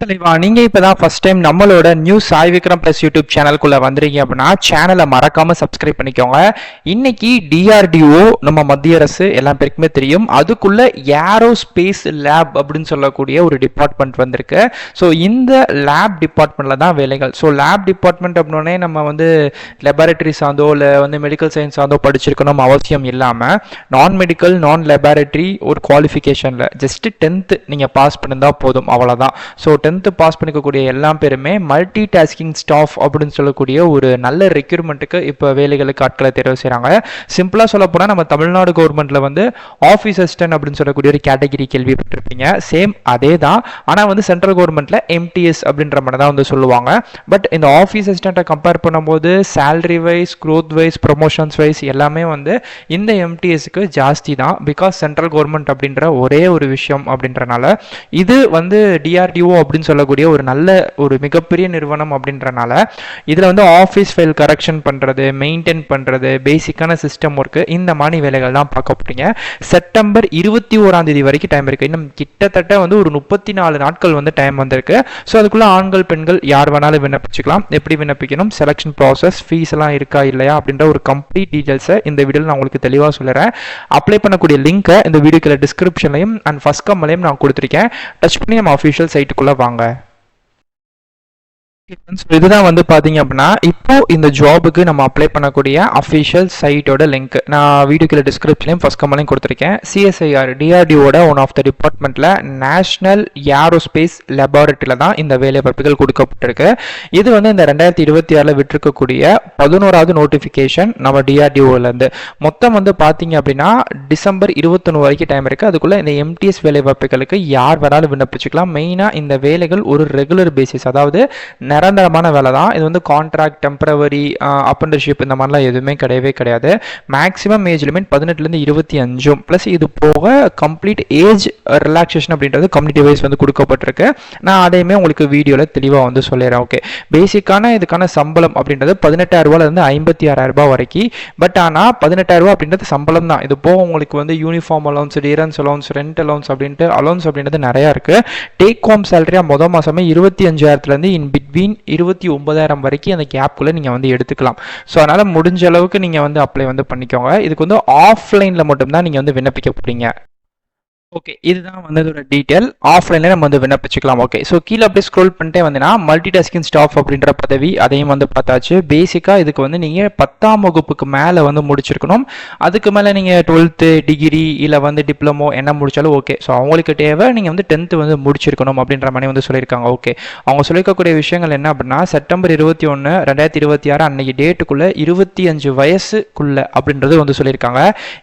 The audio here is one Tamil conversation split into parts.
தலைவா, நீங்க இப்பதான் ஃபர்ஸ்ட் டைம் நம்மளோட news Sai Vikram plus YouTube சேனலுக்குள்ள வந்துறீங்க அப்படின்னா சேனலை மறக்காம சப்ஸ்கிரைப் பண்ணிக்கோங்க. இன்னைக்கு டிஆர்டிஓ நம்ம மத்திய அரசு எல்லா பேருக்குமே தெரியும், அதுக்குள்ள ஏரோஸ்பேஸ் லேப் அப்படின்னு சொல்லக்கூடிய ஒரு டிபார்ட்மெண்ட் வந்திருக்கு. ஸோ இந்த லேப் டிபார்ட்மெண்ட்ல தான் வேலைகள். ஸோ லேப் டிபார்ட்மெண்ட் அப்படின்னே நம்ம லெபார்டரி சார்ந்தோ இல்லை மெடிக்கல் சயின்ஸ் சார்ந்தோ படிச்சிருக்கணும் அவசியம் இல்லாமல் நான் மெடிக்கல் நான் லெபார்டரி ஒரு குவாலிஃபிகேஷனில் ஜஸ்ட் 10th நீங்கள் பாஸ் பண்ணிருந்தா போதும், அவ்வளோதான். ஸோ 10th பாஸ் பண்ணிக்கக்கூடிய எல்லா பேருமே மல்டி டாஸ்கிங் ஸ்டாஃப் அப்படின்னு சொல்லக்கூடிய ஒரு நல்ல ரெக்யூர்மெண்ட்டுக்கு இப்போ வேலைகளுக்கு ஆட்களை தேர்வு செய்கிறாங்க. சிம்பிளாக சொல்ல போனால் நம்ம தமிழ்நாடு கவர்மெண்ட்டில் ஆஃபீஸ் அசிஸ்டன்ட் அப்படின்னு சொல்லக்கூடிய ஒரு கேட்டகிரி கேள்விப்பட்டிருப்பீங்க. சேம் அதே தான். ஆனால் சென்ட்ரல் கவர்மெண்ட்டில் எம்டிஎஸ் அப்படின்ற மாதிரி தான் சொல்லுவாங்க. பட் இந்த ஆஃபீஸ் அசிஸ்டண்ட்டை கம்பேர் பண்ணும்போது salary wise, growth wise, promotions wise எல்லாமே இந்த எம்டிஎஸ்க்கு ஜாஸ்தி தான். பிகாஸ் சென்ட்ரல் கவர்மெண்ட் அப்படின்ற ஒரே ஒரு விஷயம் அப்படின்றனால இது டிஆர்டிஓ அப்படின்னு சொல்லக்கூடிய ஒரு நல்ல ஒரு மிகப்பெரிய நிறுவனம் அப்படின்றனால இதில் ஆஃபீஸ் ஃபைல் கரெக்ஷன் பண்ணுறது, மெயின்டைன் பண்ணுறது, பேசிக்கான சிஸ்டம் ஒர்க்கு, இந்த மாதிரி வேலைகள் தான் பார்க்க போகிறீங்க. செப்டம்பர் 21 வரைக்கும் டைம் இருக்குது. இன்னும் கிட்டத்தட்ட ஒரு 34 நாட்கள் டைம் வந்திருக்கு. ஸோ அதுக்குள்ளே ஆண்கள் பெண்கள் யார் வேணாலும் விண்ணப்பிச்சுக்கலாம். எப்படி விண்ணப்பிக்கணும், செலெக்ஷன் ப்ராசஸ், ஃபீஸ் எல்லாம் இருக்கா இல்லையா அப்படின்ற ஒரு கம்ப்ளீட் டீட்டெயில்ஸை இந்த வீடியோவில் நான் உங்களுக்கு தெளிவாக சொல்லுறேன். அப்ளை பண்ணக்கூடிய லிங்க்கை இந்த வீடியோக்குள்ள டிஸ்கிரிப்ஷன்லையும் அண்ட் ஃபர்ஸ்ட் கம்லையும் நான் கொடுத்துருக்கேன். டச் பண்ணி நம்ம அஃபிஷியல் சைட்டுக்குள்ளே வாங்க. இதுதான் பாத்தீங்க அப்படின்னா இப்போ இந்த ஜாபுக்கு நம்ம அப்ளை பண்ணக்கூடிய அஃபிஷியல் சைட்டோட லிங்க் நான் வீடியோக்குள்ள டிஸ்கிரிப்ஷன்லையும் ஃபர்ஸ்ட் கமெண்ட்லையும் கொடுத்துருக்கேன். சிஎஸ்ஐஆர் டிஆர்டிஓட ஒன் ஆஃப் த டிபார்ட்மெண்ட்ல நேஷனல் ஏரோஸ்பேஸ் லெபார்டரியில தான் இந்த வேலை வாய்ப்புகள் கொடுக்கப்பட்டிருக்கு. இது இந்த 2026 விட்டிருக்கக்கூடிய 11வது நோட்டிஃபிகேஷன் நம்ம டிஆர்டிஓல இருந்து. மொத்தம் பாத்தீங்க அப்படின்னா டிசம்பர் 21 வரைக்கும் டைம் இருக்கு. அதுக்குள்ள இந்த எம்டிஎஸ் வேலை வாய்ப்புகளுக்கு யார் வேணாலும் விண்ணப்பிச்சுக்கலாம். மெயினா இந்த வேலைகள் ஒரு ரெகுலர் பேசிஸ், அதாவது நிரந்தரமான வேலை தான். இது கான்ட்ராக்ட், டெம்பரவரி, அப்ரண்டிஸ்ஷிப் இந்த மாதிரிலாம் எதுவுமே கிடையவே கிடையாது. மேக்ஸிமம் ஏஜ் லிமிட் 18லேருந்து 25 ப்ளஸ் இது போக கம்ப்ளீட் ஏஜ் ரிலாக்ஸேஷன் அப்படின்றது கம்யூனிட்டி வைஸ் கொடுக்கப்பட்டிருக்கு. நான் அதையுமே உங்களுக்கு வீடியோவில் தெளிவாக சொல்லிடுறேன். ஓகே, பேசிக்கான இதுக்கான சம்பளம் அப்படின்றது 18,000 56,000 வரைக்கும். பட் ஆனால் 18,000 அப்படின்றது சம்பளம் தான். இது போக உங்களுக்கு uniform allowance, dearness allowance, rent allowance அப்படின்ட்டு அலௌன்ஸ் அப்படின்றது நிறையா இருக்குது. டேக் ஹோம் சேலரியாக மொதல் மாதமே 25,000 இன் பிட்வீன் 29,000 வரைக்கும் அந்த கேப்குள்ள நீங்க எடுத்துக்கலாம். ஸோ அதனால முடிஞ்ச அளவுக்கு நீங்க அப்ளை பண்ணிக்கோங்க. இதுக்கு ஆஃப்லைன்ல மட்டும்தான் நீங்க விண்ணப்பிக்க போறீங்க. ஓகே, இதுதான் இதோட டீட்டெயில். ஆஃப்லைன்ல நம்ம விண்ணப்பிச்சுக்கலாம். ஓகே, ஸோ கீழே அப்படியே ஸ்க்ரோல் பண்ணிட்டே மல்டி டாஸ்கிங் ஸ்டாஃப் அப்படின்ற பதவி அதையும் பார்த்தாச்சு. பேசிக்காக இதுக்கு நீங்கள் 10ஆம் வகுப்புக்கு மேலே முடிச்சிருக்கணும். அதுக்கு மேலே நீங்கள் 12th டிகிரி இல்லை டிப்ளமோ என்ன முடிச்சாலும் ஓகே. ஸோ அவங்களுக்கு தேவை நீங்கள் 10th முடிச்சிருக்கணும் அப்படின்ற மாதிரி சொல்லியிருக்காங்க. ஓகே, அவங்க சொல்லியிருக்கக்கூடிய விஷயங்கள் என்ன அப்படின்னா செப்டம்பர் 21, 2026 அன்னைக்கு டேட்டுக்குள்ள 25 வயசுக்குள்ள அப்படின்றது சொல்லியிருக்காங்க.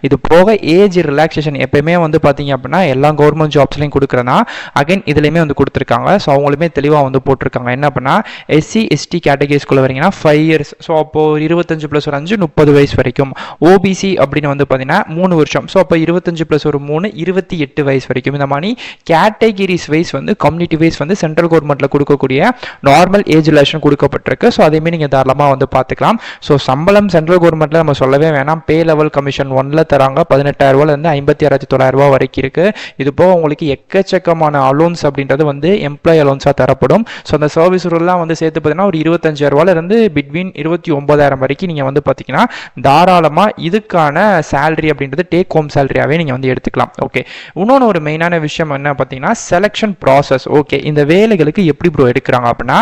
இது போக ஏஜ் ரிலாக்ஸேஷன் எப்பயுமே பார்த்தீங்க அப்படின்னா எல்லா கவர்மெண்ட் ஜாப்ஸ்லையும் கொடுக்குறதா அகைன் இதுலையுமே கொடுத்துருக்காங்க. ஸோ அவங்களுமே தெளிவாக போட்டிருக்காங்க. என்ன அப்படின்னா எஸ்சி எஸ்டி கேட்டகரிஸ்குள்ள வரீங்கன்னா 5 years. ஸோ அப்போ 25 + 1 5 30 வயசு வரைக்கும். ஓபிசி அப்படின்னு பார்த்தீங்கன்னா 3 வருஷம். ஸோ அப்போ 25 + 1 3 28 வயசு வரைக்கும். இந்த மாதிரி categories wise community wise central கவர்மெண்ட்ல கொடுக்கக்கூடிய நார்மல் ஏஜ் ரிலேஷன் கொடுக்கப்பட்டிருக்கு. ஸோ அதையுமே நீங்கள் தாராளமாக பார்த்துக்கலாம். ஸோ சம்பளம் சென்ட்ரல் கவர்மெண்ட்ல நம்ம சொல்லவே வேணாம். பே லெவல் கமிஷன் 1ல தராங்க 18,000 56,900 வரைக்கும் இருக்கு. இது போக உங்களுக்கு எக்கச்சக்கமான அலோன்ஸ் அப்படின்றது எம்ப்ளாய் அலோன்ஸா தரப்படும். ஸோ அந்த சர்வீஸ் ரூல்லாம் சேர்த்து பார்த்தீங்கன்னா ஒரு 25,000 பிட்வீன் 29,000 வரைக்கும் நீங்க பார்த்தீங்கன்னா தாராளமா இதுக்கான சேலரி அப்படின்றது டேக் ஹோம் சேலரியாவே நீங்க எடுத்துக்கலாம். ஓகே, இன்னொன்று ஒரு மெயினான விஷயம் என்ன பார்த்தீங்கன்னா செலக்ஷன் ப்ராசஸ். ஓகே, இந்த வேலைகளுக்கு எப்படி ப்ரோ எடுக்கிறாங்க அப்படின்னா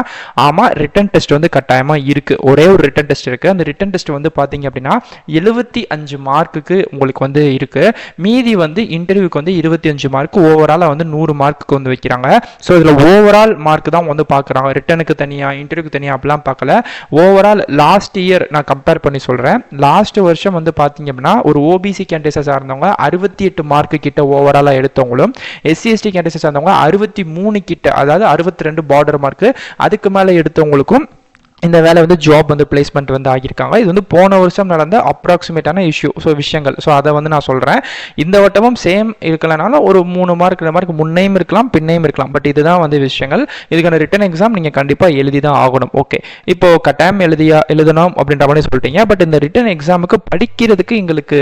ஆமா ரிட்டன் டெஸ்ட் கட்டாயமா இருக்கு. ஒரே ஒரு ரிட்டன் டெஸ்ட் இருக்கு. அந்த ரிட்டன் டெஸ்ட் பார்த்தீங்க அப்படின்னா 75 மார்க்குக்கு உங்களுக்கு இருக்கு. மீதி இன்டர்வியூக்கு 25 மார்க், ஓவராலா 100 மார்க்குக்கு வைக்கிறாங்க. ஸோ இதில் ஓவரால் மார்க் தான் பார்க்குறாங்க. ரிட்டனுக்கு தனியாக, இன்டர்வியூக்கு தனியாக அப்படிலாம் பார்க்கல. ஓவரால் லாஸ்ட் இயர் நான் கம்பேர் பண்ணி சொல்கிறேன். லாஸ்ட் வருஷம் பார்த்தீங்க அப்படின்னா ஒரு ஓபிசி கேண்டிடேட்ஸை சார்ந்தவங்க 68 மார்க்கு கிட்ட ஓவராலாக எடுத்தவங்களும், எஸ்சி எஸ்டி கேண்டிடேட்ஸை சார்ந்தவங்க 63 கிட்ட, அதாவது 62 பார்டர் மார்க்கு அதுக்கு மேலே எடுத்தவங்களுக்கும் இந்த வேலை வந்து ஜாப் வந்து பிளேஸ்மெண்ட் வந்து ஆகியிருக்காங்க. இது வந்து போன வருஷம் நடந்த அப்ராக்சிமேட்டான விஷயங்கள். ஸோ அதை வந்து நான் சொல்கிறேன். இந்த வட்டமும் சேம் இருக்கலனாலும் ஒரு 3 மார்க் 2 மார்க் முன்னையும் இருக்கலாம் பின்னையும் இருக்கலாம். பட் இதுதான் வந்து விஷயங்கள். இதுக்கான ரிட்டன் எக்ஸாம் நீங்கள் கண்டிப்பாக எழுதி தான் ஆகணும். ஓகே, இப்போ கட்டாயம் எழுதணும் அப்படின்ற மாதிரி சொல்லிட்டீங்க. பட் இந்த ரிட்டன் எக்ஸாமுக்கு படிக்கிறதுக்கு எங்களுக்கு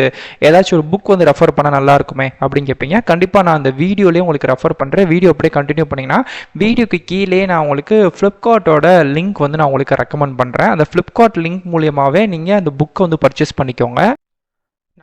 ஏதாச்சும் ஒரு புக் வந்து ரெஃபர் பண்ணால் நல்லா இருக்குமே அப்படின்னு கேட்பீங்க. கண்டிப்பாக நான் அந்த வீடியோலேயே உங்களுக்கு ரெஃபர் பண்ணுறேன். வீடியோ அப்படியே கண்டினியூ பண்ணிங்கன்னா வீடியோக்கு கீழே நான் உங்களுக்கு ஃப்ளிப்கார்ட்டோட லிங்க் வந்து நான் உங்களுக்கு ரெக்கமெண்ட் பண்ணுறேன். அந்த ஃப்ளிப்கார்ட் லிங்க் மூலியமாகவே நீங்கள் அந்த புக்கை வந்து பர்ச்சேஸ் பண்ணிக்கோங்க.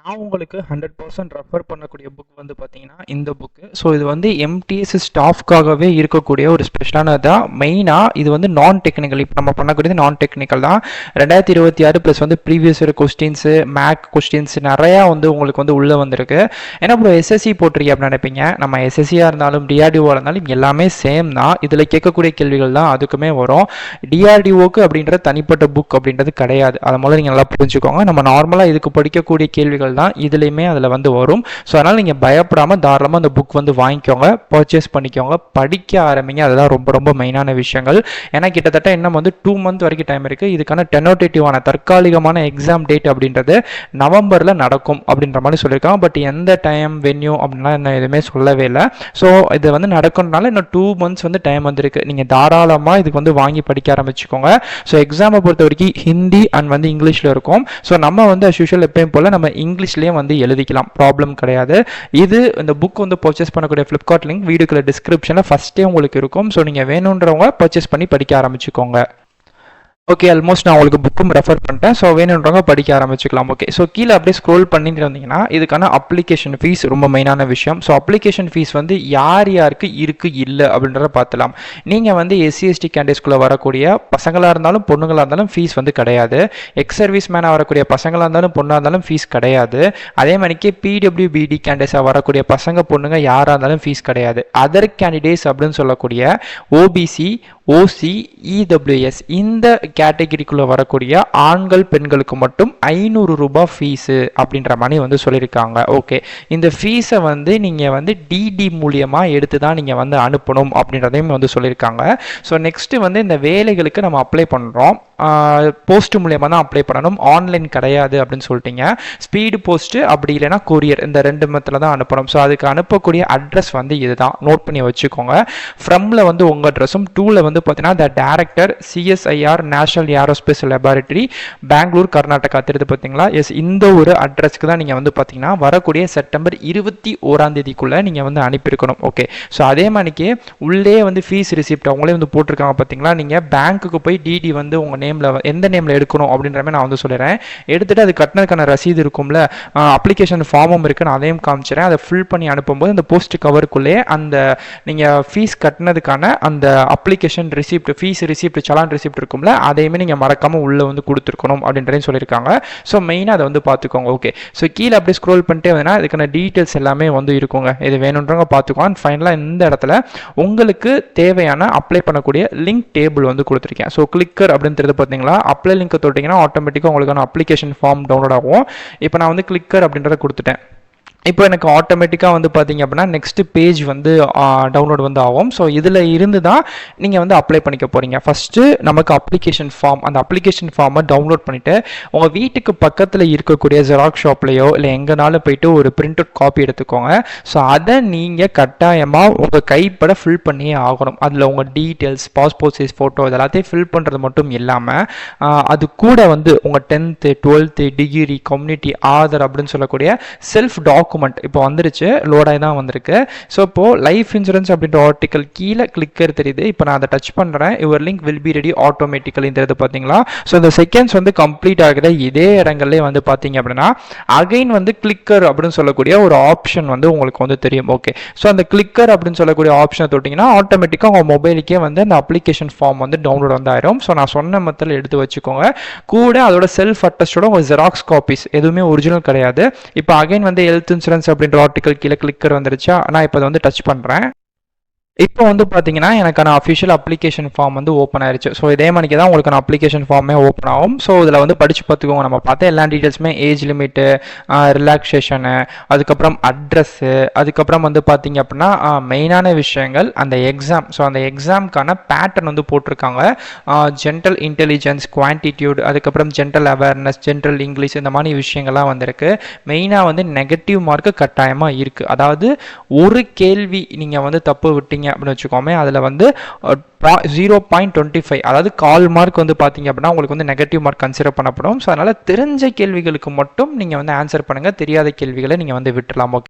நான் உங்களுக்கு 100% ரெஃபர் பண்ணக்கூடிய புக் வந்து பார்த்தீங்கன்னா இந்த புக்கு. ஸோ இது வந்து எம்டிஎஸ் ஸ்டாஃப்காகவே இருக்கக்கூடிய ஒரு ஸ்பெஷலானதான். மெயினாக இது வந்து நான் டெக்னிக்கல். இப்போ நம்ம பண்ணக்கூடியது நான் டெக்னிக்கல் தான். 2026 ப்ளஸ் வந்து previous year questions, mock questions நிறையா வந்து உங்களுக்கு வந்து உள்ளே வந்திருக்கு. ஏன்னா இப்போ எஸ்எஸ்சி போட்டிருக்கீங்க அப்படின்னு நினைப்பீங்க. நம்ம எஸ்எஸ்சியாக இருந்தாலும் டிஆர்டிஓவாக இருந்தாலும் எல்லாமே சேம் தான். இதில் கேட்கக்கூடிய கேள்விகள் தான் அதுக்குமே வரும். டிஆர்டிஓக்கு அப்படின்ற தனிப்பட்ட புக் அப்படின்றது கிடையாது. அதை முதல்ல நீங்கள் நல்லா புரிஞ்சுக்கோங்க. நம்ம நார்மலாக இதுக்கு படிக்கக்கூடிய கேள்விகள் தான் இதுலையுமே அதில் வந்து வரும். ஸோ அதனால் நீங்கள் பயப்படாமல் தாராளமாக அந்த புக் வந்து வாங்கிக்கோங்க, பர்ச்சேஸ் பண்ணிக்கோங்க, படிக்க ஆரம்பிங்க. அதுதான் ரொம்ப ரொம்ப மெயினான விஷயங்கள். ஏன்னா கிட்டத்தட்ட இன்னும் வந்து 2 மந்த் வரைக்கும் டைம் இருக்குது. இதுக்கான டெனோட்டேட்டிவான தற்காலிகமான எக்ஸாம் டேட் அப்படின்றது நவம்பரில் நடக்கும் அப்படின்ற மாதிரி சொல்லியிருக்காங்க. பட் எந்த டைம் வென்யூ அப்படின்லாம் என்ன எதுவுமே சொல்லவே இல்லை. ஸோ இது வந்து நடக்கணும்னால இன்னும் 2 மந்த்ஸ் வந்து டைம் வந்துருக்கு. நீங்கள் தாராளமாக இதுக்கு வந்து வாங்கி படிக்க ஆரம்பிச்சுக்கோங்க. ஸோ எக்ஸாமை பொறுத்த வரைக்கும் ஹிந்தி அண்ட் வந்து இங்கிலீஷில் இருக்கும். ஸோ நம்ம வந்து அஸ் யூஷுவல் எப்பயும் போல் நம்ம இங்கிலீஷ்லேயே வந்து எழுதிக்கலாம், ப்ராப்ளம் கிடையாது. இது இந்த புக் வந்து பர்ச்சேஸ் பண்ணக்கூடிய ஃப்ளிப்கார்ட் லிங்க் வீடியோக்குள்ள டிஸ்கிரிப்ஷனில் ஃபஸ்ட்டே உங்களுக்கு இருக்கும். ஸோ நீங்கள் வேணுன்றவங்க பர்ச்சேஸ் பண்ணி படிக்க ஆரம்பிச்சுக்கோங்க. ஓகே, ஆல்மோஸ்ட் நான் உங்களுக்கு புக்கும் ரெஃபர் பண்ணிட்டேன். ஸோ வேணுன்றவங்க படிக்க ஆரம்பிச்சுக்கலாம். ஓகே, ஸோ கீழே அப்படியே ஸ்க்ரோல் பண்ணிட்டு இருந்தீங்கன்னா இதுக்கான அப்ளிகேஷன் ஃபீஸ் ரொம்ப மெயினான விஷயம். ஸோ அப்ளிகேஷன் ஃபீஸ் வந்து யார் யாருக்கு இருக்குது இல்லை அப்படின்றத பார்த்துலாம். நீங்கள் வந்து எஸ்சி/எஸ்டி கேண்டிடேட்ஸ்குள்ளே வரக்கூடிய பசங்களாக இருந்தாலும் பொண்ணுங்களாக இருந்தாலும் ஃபீஸ் வந்து கிடையாது. எக்ஸ் சர்வீஸ் மேனாக வரக்கூடிய பசங்களாக இருந்தாலும் பொண்ணாக இருந்தாலும் ஃபீஸ் கிடையாது. அதே மாதிரிக்கே பிடபிள்யூபிடி கேண்டிடேட்ஸாக வரக்கூடிய பசங்க பொண்ணுங்க யாராக இருந்தாலும் ஃபீஸ் கிடையாது. அதர் கேண்டிடேட்ஸ் அப்படின்னு சொல்லக்கூடிய ஓபிசி, ஓசி, இடபிள்யூஎஸ் இந்த கேட்டகிரிக்குள்ளே வரக்கூடிய ஆண்கள் பெண்களுக்கு மட்டும் 500 ரூபாய் ஃபீஸு அப்படின்ற மாதிரி வந்து சொல்லியிருக்காங்க. ஓகே, இந்த ஃபீஸை வந்து நீங்கள் வந்து டிடி மூலியமாக எடுத்து தான் நீங்கள் வந்து அனுப்பணும் அப்படின்றதையும் வந்து சொல்லியிருக்காங்க. ஸோ நெக்ஸ்ட்டு வந்து இந்த வேலைகளுக்கு நம்ம அப்ளை பண்ணுறோம். போஸ்ட் மூலியமாக தான் அப்ளை பண்ணணும், ஆன்லைன் கிடையாது அப்படின்னு சொல்லிட்டீங்க. ஸ்பீடு போஸ்ட்டு அப்படி இல்லைனா கொரியர், இந்த 2 மெத்தில் தான் அனுப்பணும். ஸோ அதுக்கு அனுப்பக்கூடிய அட்ரஸ் வந்து இதுதான், நோட் பண்ணி வச்சுக்கோங்க. ஃப்ரம்ல வந்து உங்கள் அட்ரஸும், டூவில் வந்து பார்த்தீங்கன்னா the director CSIR national aerospace laboratory Bengaluru Karnataka தெரியுது பார்த்தீங்களா. எஸ், இந்த ஒரு அட்ரஸ்க்கு தான் நீங்கள் வந்து பார்த்தீங்கன்னா வரக்கூடிய செப்டம்பர் 21 நீங்கள் வந்து அனுப்பியிருக்கணும். ஓகே, ஸோ அதே மாதிரிக்கே உள்ளே வந்து ஃபீஸ் ரிசிப்ட் அவங்களே வந்து போட்டிருக்காங்க பார்த்தீங்களா. நீங்கள் பேங்க்குக்கு போய் டிடி வந்து உங்கள் நேமில் எந்த நேமில் எடுக்கணும் அப்படின்ற மாதிரி நான் வந்து சொல்லிடுறேன். எடுத்துகிட்டு அது கட்டினதுக்கான ரசீது இருக்கும்ல, அப்ளிகேஷன் ஃபார்மும் இருக்குது, நான் அதையும் காமிச்சிடறேன். அதை ஃபில் பண்ணி அனுப்பும்போது அந்த போஸ்ட் கவருக்குள்ளே அந்த நீங்கள் ஃபீஸ் கட்டினதுக்கான அந்த application receipt, fees receipt, challan receipt இருக்கும்ல, அதையுமே நீங்கள் மறக்காமல் உள்ளே வந்து கொடுத்துருக்கணும் அப்படின்றதையும் சொல்லியிருக்காங்க. ஸோ மெயினாக அதை வந்து பார்த்துக்கோங்க. ஓகே, ஸோ கீழே அப்படியே ஸ்க்ரோல் பண்ணிட்டே வந்தீங்கன்னா இதுக்கான டீட்டெயில்ஸ் எல்லாமே வந்து இருக்குங்க. இது வேணுன்றவங்க பார்த்துக்கோங்க. ஃபைனலாக இந்த இடத்துல உங்களுக்கு தேவையான அப்ளை பண்ணக்கூடிய லிங்க் டேபிள் வந்து கொடுத்துருக்கேன். ஸோ கிளிக்கர் அப்படின்றது பார்த்தீங்களா, அப்ளை லிங்க் தொட்டிங்கன்னா ஆட்டோமேட்டிக்காக உங்களுக்கான அப்ளிகேஷன் ஃபார்ம் டவுன்லோட் ஆகும். இப்போ நான் வந்து கிளிக்கர் அப்படின்றத கொடுத்துட்டேன். இப்போ எனக்கு ஆட்டோமேட்டிக்காக வந்து பார்த்தீங்க அப்படின்னா நெக்ஸ்ட் பேஜ் வந்து டவுன்லோட் வந்து ஆகும். ஸோ இதில் இருந்து தான் நீங்கள் வந்து அப்ளை பண்ணிக்க போகிறீங்க. ஃபஸ்ட்டு நமக்கு அப்ளிகேஷன் ஃபார்ம், அந்த அப்ளிகேஷன் ஃபார்மை டவுன்லோட் பண்ணிவிட்டு உங்கள் வீட்டுக்கு பக்கத்தில் இருக்கக்கூடிய ஜெராக்ஸ் ஷாப்லையோ இல்லை எங்கேனாலும் போயிட்டு ஒரு பிரிண்ட் அவுட் காப்பி எடுத்துக்கோங்க. ஸோ அதை நீங்கள் கட்டாயமாக உங்கள் கைப்பட ஃபில் பண்ணியே ஆகணும். அதில் உங்கள் டீட்டெயில்ஸ், பாஸ்போர்ட் சைஸ் ஃபோட்டோ இதெல்லாத்தையும் ஃபில் பண்ணுறது மட்டும் இல்லாமல் அது கூட வந்து உங்கள் 10th 12th degree, community, Aadhaar அப்படின்னு சொல்லக்கூடிய செல்ஃப் டாக்குமெண்ட் இப்போ வந்துருச்சு, லோடாகி தான் வந்திருக்கு. ஸோ இப்போது லைஃப் இன்சூரன்ஸ் அப்படின்ற ஆர்டிக்கல் கீழே கிளிக்கர் தெரியுது. இப்போ நான் அதை டச் பண்ணுறேன். Your link will be ready automatically தெரியுது பார்த்தீங்களா. ஸோ இந்த செகண்ட்ஸ் வந்து கம்ப்ளீட் ஆகிற இதே இடங்கள்லேயே வந்து பார்த்தீங்க அப்படின்னா அகைன் வந்து கிளிக்கர் அப்படின்னு சொல்லக்கூடிய ஒரு ஆப்ஷன் வந்து உங்களுக்கு வந்து தெரியும். ஓகே, ஸோ அந்த கிளிக்கர் அப்படின்னு சொல்லக்கூடிய ஆப்ஷனை தொட்டிங்கன்னா ஆட்டோமேட்டிக்காக உங்கள் மொபைலுக்கே வந்து அந்த அப்ளிகேஷன் ஃபார்ம் வந்து டவுன்லோட் வந்து ஆயிரும். ஸோ நான் சொன்ன மெத்தடில் எடுத்து வச்சுக்கோங்க. கூட அதோட செல்ஃப் அட்டஸ்டோட உங்கள் ஜெராக்ஸ் காப்பீஸ் எதுவுமே ஒரிஜினல் கிடையாது. இப்போ அகைன் வந்து ஹெல்த் இன்சூரன்ஸ் அப்படின்ற ஆர்டிக்கல் கீழே கிளிக்கர் வந்துருச்சா, நான் இப்போ அதை வந்து டச் பண்ணுறேன். இப்போ வந்து பார்த்தீங்கன்னா, எனக்கான அஃபிஷியல் அப்ளிகேஷன் ஃபார்ம் வந்து ஓப்பன் ஆயிருச்சு. ஸோ இதே மணிக்கு தான் உங்களுக்கான அப்ளிகேஷன் ஃபார்மே ஓப்பன் ஆகும். ஸோ இதில் வந்து படிச்சு பார்த்துக்கோங்க. நம்ம பார்த்த எல்லா டீட்டெயில்ஸுமே ஏஜ் லிமிட்டு, ரிலாக்சேஷனு, அதுக்கப்புறம் அட்ரஸ்ஸு, அதுக்கப்புறம் வந்து பார்த்தீங்க அப்படின்னா, மெயினான விஷயங்கள் அந்த எக்ஸாம். ஸோ அந்த எக்ஸாம்க்கான பேட்டர்ன் வந்து போட்டிருக்காங்க. ஜென்ரல் இன்டெலிஜென்ஸ், குவான்டிடியூட், அதுக்கப்புறம் ஜென்ரல் அவேர்னஸ், ஜென்ரல் இங்கிலீஷ் இந்த மாதிரி விஷயங்கள்லாம் வந்திருக்கு. மெயினாக வந்து நெகட்டிவ் மார்க்கு கட்டாயமாக இருக்குது. அதாவது ஒரு கேள்வி நீங்கள் வந்து தப்பு விட்டீங்க அப்படின்னு வச்சுக்கோமே, அதில் வந்து 0.25, அதாவது 1/4 மார்க் வந்து பார்த்தீங்க அப்படின்னா உங்களுக்கு வந்து நெகட்டிவ் மார்க் கன்சிடர் பண்ணப்படும். ஸோ அதனால் தெரிஞ்ச கேள்விகளுக்கு மட்டும் நீங்கள் வந்து ஆன்சர் பண்ணுங்கள். தெரியாத கேள்விகளை நீங்கள் வந்து விட்டுலாம். ஓகே.